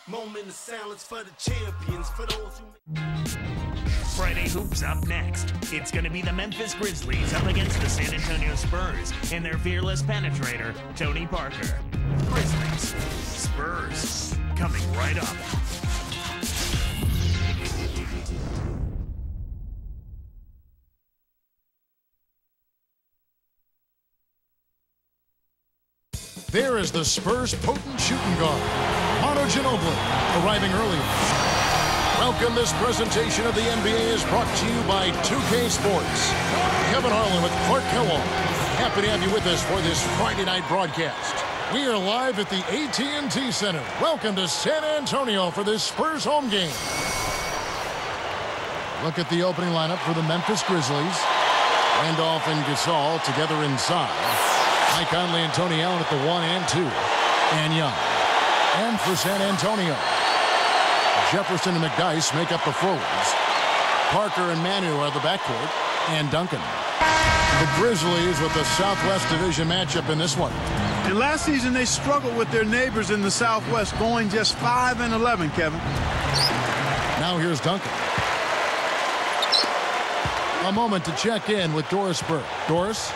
Moment of silence for the champions, for those who... Friday Hoops up next. It's going to be the Memphis Grizzlies up against the San Antonio Spurs and their fearless penetrator, Tony Parker. Grizzlies, Spurs, coming right up. There is the Spurs' potent shooting guard, Ginobili, arriving early. Welcome. This presentation of the NBA is brought to you by 2K Sports. Kevin Harlan with Clark Kellogg. Happy to have you with us for this Friday night broadcast. We are live at the AT&T Center. Welcome to San Antonio for this Spurs home game. Look at the opening lineup for the Memphis Grizzlies. Randolph and Gasol together inside. Mike Conley and Tony Allen at the 1 and 2. And Young. And for San Antonio, Jefferson and McDyess make up the forwards. Parker and Manu are the backcourt. And Duncan. The Grizzlies with the Southwest Division matchup in this one. And last season they struggled with their neighbors in the Southwest, going just 5-11, Kevin. Now here's Duncan. A moment to check in with Doris Burke. Doris?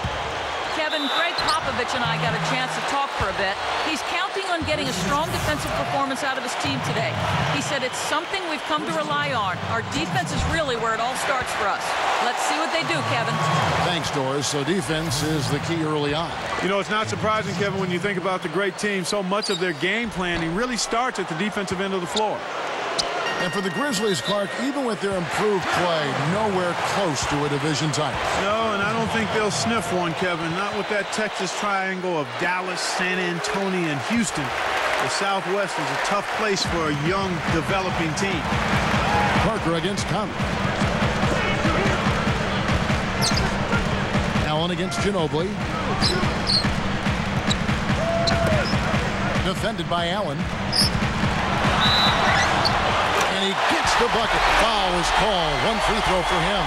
Kevin, Greg Popovich and I got a chance to talk for a bit. He's counting on getting a strong defensive performance out of his team today. He said it's something we've come to rely on. Our defense is really where it all starts for us. Let's see what they do, Kevin. Thanks, Doris. So defense is the key early on. You know, it's not surprising, Kevin, when you think about the great team. So much of their game planning really starts at the defensive end of the floor. And for the Grizzlies, Clark, even with their improved play, nowhere close to a division title. No, and I don't think they'll sniff one, Kevin. Not with that Texas triangle of Dallas, San Antonio, and Houston. The Southwest is a tough place for a young, developing team. Parker against Conley. Allen against Ginobili. Defended by Allen. And he gets the bucket. Foul is called. One free throw for him.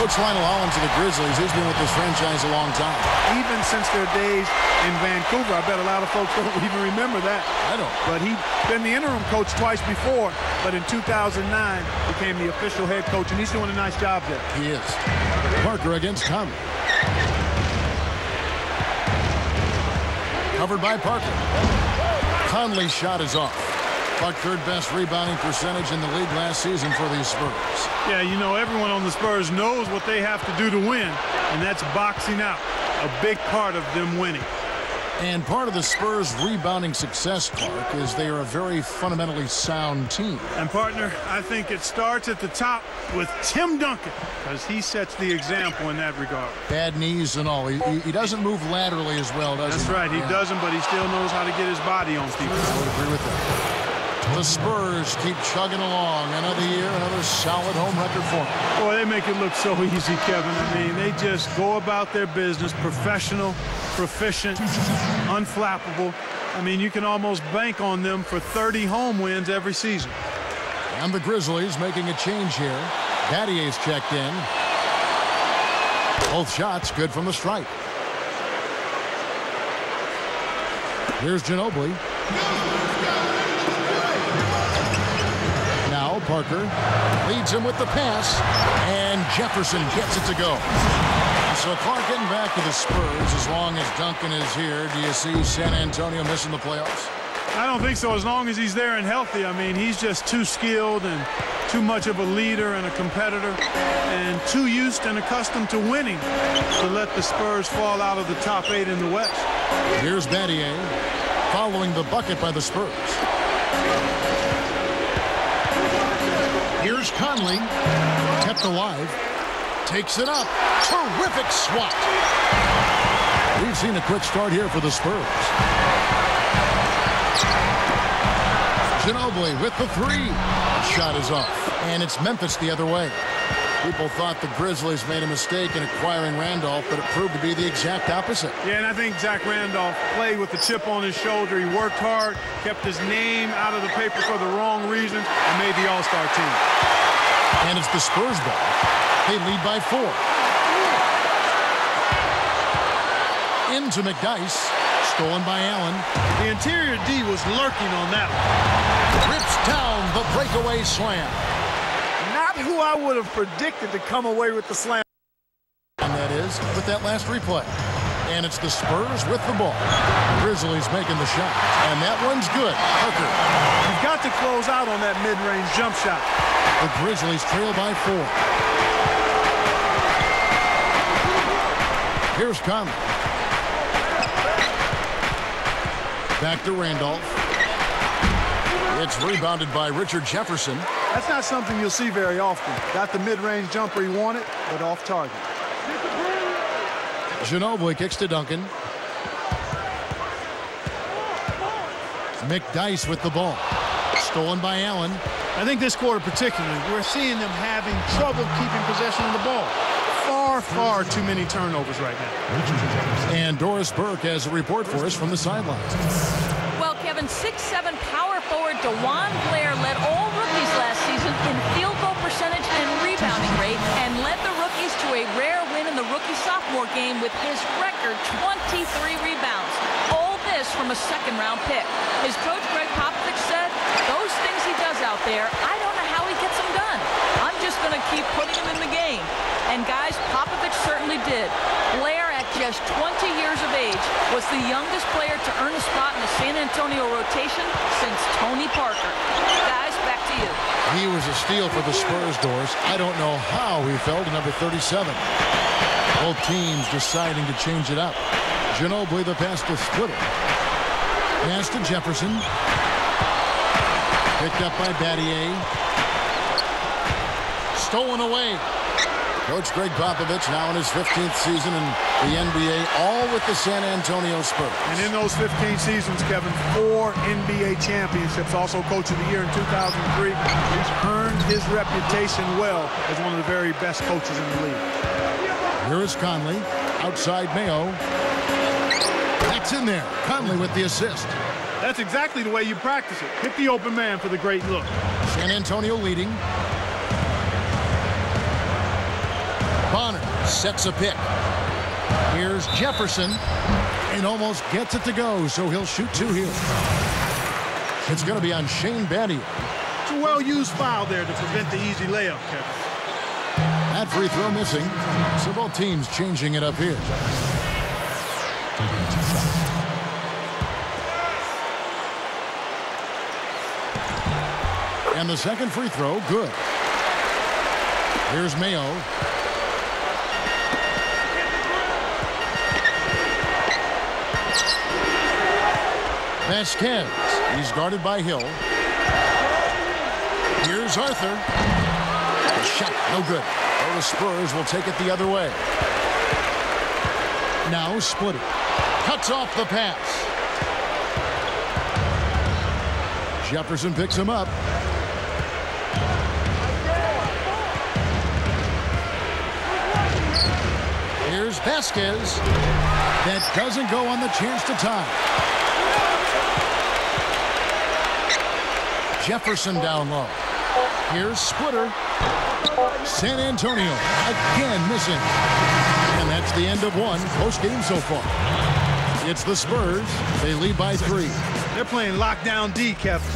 Coach Lionel Hollins of the Grizzlies, he's been with this franchise a long time. Even since their days in Vancouver. I bet a lot of folks don't even remember that. I don't. But he'd been the interim coach twice before, but in 2009 became the official head coach, and he's doing a nice job there. He is. Parker against Conley. Covered by Parker. Conley's shot is off. Clark, third best rebounding percentage in the league last season for the Spurs. Yeah, you know, everyone on the Spurs knows what they have to do to win, and that's boxing out. A big part of them winning. And part of the Spurs' rebounding success, Clark, is they are a very fundamentally sound team. And, partner, I think it starts at the top with Tim Duncan, because he sets the example in that regard. Bad knees and all. He doesn't move laterally as well, does he? That's right. He doesn't, but he still knows how to get his body on people. I would agree with that. The Spurs keep chugging along. Another year, another solid home record for them. Boy, they make it look so easy, Kevin. I mean, they just go about their business, professional, proficient, unflappable. I mean, you can almost bank on them for 30 home wins every season. And the Grizzlies making a change here. Battier's checked in. Both shots good from the stripe. Here's Ginobili. Now Parker leads him with the pass, and Jefferson gets it to go. So Clark getting back to the Spurs. As long as Duncan is here, do you see San Antonio missing the playoffs? I don't think so, as long as he's there and healthy. I mean, he's just too skilled and too much of a leader and a competitor and too used and accustomed to winning to let the Spurs fall out of the top 8 in the West. Here's Battier following the bucket by the Spurs. Here's Conley, kept alive, takes it up. Terrific swat. We've seen a quick start here for the Spurs. Ginobili with the three. The shot is off, and it's Memphis the other way. People thought the Grizzlies made a mistake in acquiring Randolph, but it proved to be the exact opposite. Yeah, and I think Zach Randolph played with the chip on his shoulder. He worked hard, kept his name out of the paper for the wrong reasons, and made the All-Star team. And it's the Spurs ball. They lead by 4. Into McDyess. Stolen by Allen. The interior D was lurking on that one. Rips down the breakaway slam. Not who I would have predicted to come away with the slam. And that is with that last replay. And it's the Spurs with the ball. Grizzlies making the shot. And that one's good. Parker. You've got to close out on that mid-range jump shot. The Grizzlies trail by 4. Here's Conley. Back to Randolph. It's rebounded by Richard Jefferson. That's not something you'll see very often. Got the mid-range jumper he wanted, but off target. Ginobili kicks to Duncan. McDyess with the ball. Stolen by Allen. I think this quarter particularly, we're seeing them having trouble keeping possession of the ball. Far too many turnovers right now. And Doris Burke has a report for us from the sidelines. Well, Kevin, 6'7" power forward DeJuan Blair led all rookies last season in field goal percentage and rebounding rate and led the rookies to a rare win in the rookie-sophomore game with his record 23 rebounds. All this from a second-round pick. His coach, Greg Popovich, said, those things he does out there, I don't know how he gets them done. I'm just going to keep putting them in the game. And guys, Popovich certainly did. Blair, at just 20 years of age, was the youngest player to earn a spot in the San Antonio rotation since Tony Parker. Guys, back to you. He was a steal for the Spurs, Doris. I don't know how he fell to number 37. Both teams deciding to change it up. Ginobili the pass to Splitter. Pass to Jefferson. Picked up by Battier. Stolen away. Coach Greg Popovich now in his 15th season in the NBA, all with the San Antonio Spurs. And in those 15 seasons, Kevin, 4 NBA championships, also Coach of the Year in 2003. He's earned his reputation well as one of the very best coaches in the league. Here is Conley, outside Mayo. That's in there. Conley with the assist. That's exactly the way you practice it. Hit the open man for the great look. San Antonio leading. Bonner sets a pick. Here's Jefferson and almost gets it to go, so he'll shoot 2 here. It's going to be on Shane Battier. It's a well-used foul there to prevent the easy layup, Kevin. That free throw missing, so both teams changing it up here. And the second free throw, good. Here's Mayo. Vasquez. He's guarded by Hill. Here's Arthur. The shot, no good. Or the Spurs will take it the other way. Now Splitter. Cuts off the pass. Jefferson picks him up. Here's Vasquez. That doesn't go on the chance to tie. Jefferson down low. Here's Splitter. San Antonio again missing. And that's the end of one post-game so far. It's the Spurs. They lead by 3. They're playing lockdown D, Kevin.